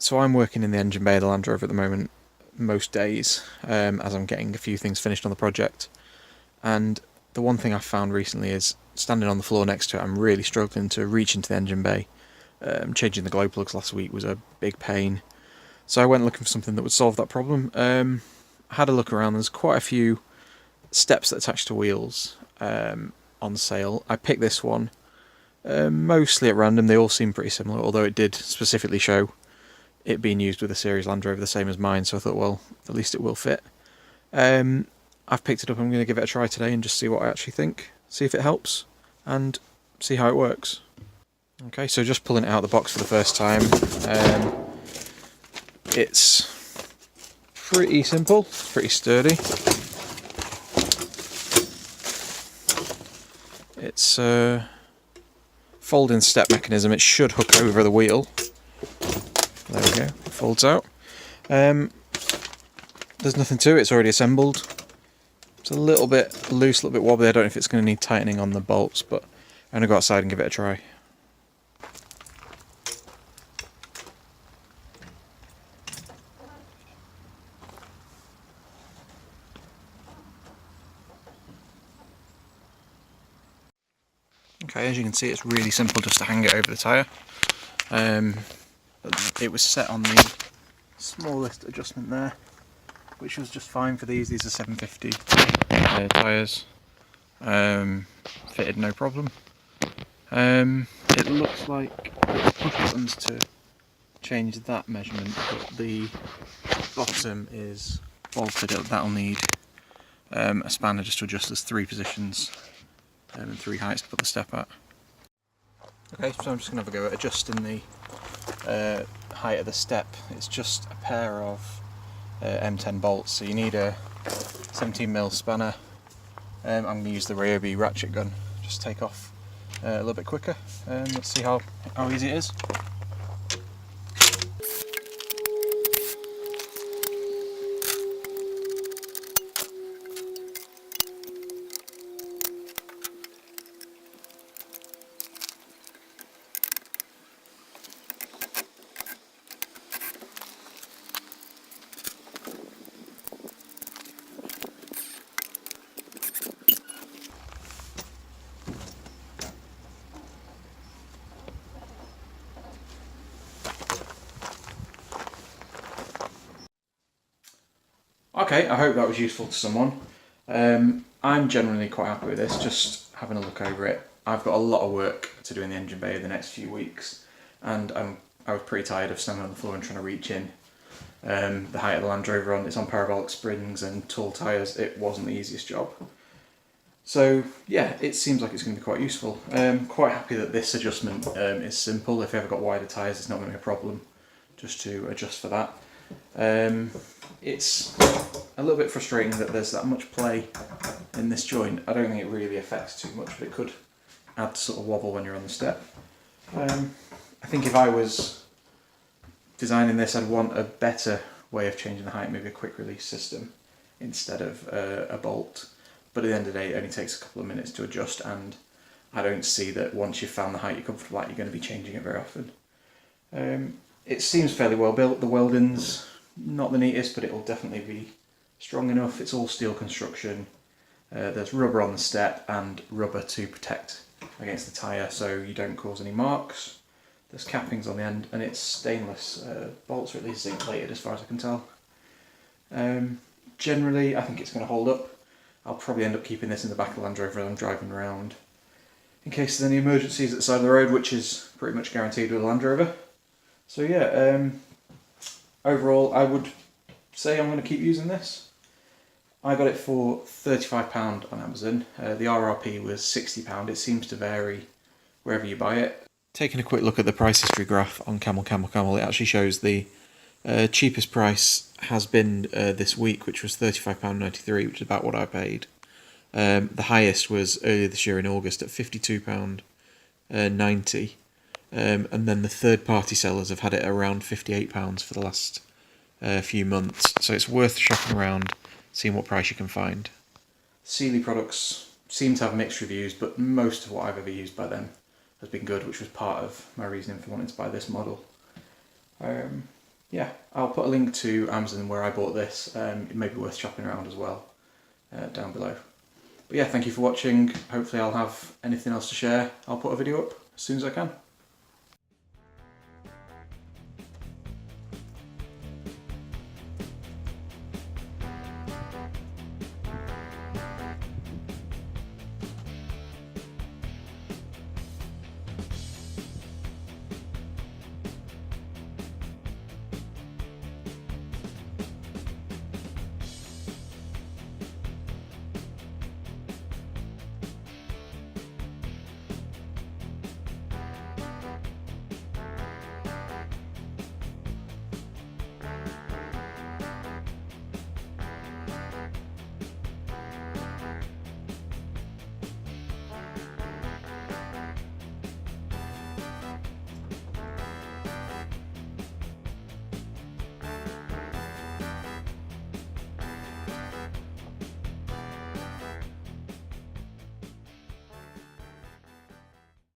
So I'm working in the engine bay of the Land Rover at the moment, most days, as I'm getting a few things finished on the project. And the one thing I've found recently is, standing on the floor next to it, I'm really struggling to reach into the engine bay. Changing the glow plugs last week was a big pain. So I went looking for something that would solve that problem. I had a look around, there's quite a few steps that attach to wheels on sale. I picked this one, mostly at random. They all seem pretty similar, although it did specifically show it being used with a series Land Rover the same as mine, so I thought, well, at least it will fit. I've picked it up, I'm going to give it a try today and just see what I actually think, see if it helps, and see how it works. Okay, so just pulling it out of the box for the first time. It's pretty simple, pretty sturdy. It's a folding step mechanism, it should hook over the wheel. There we go, it folds out. There's nothing to it, it's already assembled. It's a little bit loose, a little bit wobbly. I don't know if it's going to need tightening on the bolts, but I'm going to go outside and give it a try. Okay, as you can see, it's really simple just to hang it over the tyre. It was set on the smallest adjustment there, which was just fine for these. These are 750 tyres. Fitted no problem. It looks like there's push buttons to change that measurement, but the bottom is bolted. That'll need a spanner just to adjust. There's 3 positions and 3 heights to put the step at. Okay, so I'm just going to have a go at adjusting the height of the step. It's just a pair of M10 bolts, so you need a 17mm spanner. I'm going to use the Ryobi ratchet gun, just take off a little bit quicker. Let's see how easy it is. Okay, I hope that was useful to someone. I'm generally quite happy with this, just having a look over it. I've got a lot of work to do in the engine bay the next few weeks, and I was pretty tired of standing on the floor and trying to reach in. The height of the Land Rover it's on parabolic springs and tall tyres, it wasn't the easiest job. So yeah, it seems like it's going to be quite useful. Quite happy that this adjustment is simple. If you ever got wider tyres, it's not going to be a problem just to adjust for that. It's a little bit frustrating that there's that much play in this joint. I don't think it really affects too much, but it could add sort of wobble when you're on the step. I think if I was designing this, I'd want a better way of changing the height, maybe a quick release system instead of a bolt. But at the end of the day, it only takes a couple of minutes to adjust, and I don't see that once you've found the height you're comfortable at, you're going to be changing it very often. It seems fairly well built. The welding's not the neatest, but it'll definitely be strong enough. It's all steel construction. There's rubber on the step and rubber to protect against the tyre so you don't cause any marks. There's cappings on the end, and it's stainless. Bolts are at least zinc plated as far as I can tell. Generally, I think it's going to hold up. I'll probably end up keeping this in the back of the Land Rover as I'm driving around in case there's any emergencies at the side of the road, which is pretty much guaranteed with a Land Rover. So yeah, overall I would say I'm going to keep using this. I got it for £35 on Amazon. The RRP was £60. It seems to vary wherever you buy it. Taking a quick look at the price history graph on Camel, it actually shows the cheapest price has been this week, which was £35.93, which is about what I paid. The highest was earlier this year in August at £52.90. And then the third-party sellers have had it around £58 for the last few months. So it's worth shopping around, seeing what price you can find. Sealey products seem to have mixed reviews, but most of what I've ever used by them has been good, which was part of my reasoning for wanting to buy this model. yeah, I'll put a link to Amazon where I bought this. It may be worth shopping around as well down below. But yeah, thank you for watching. Hopefully I'll have anything else to share. I'll put a video up as soon as I can.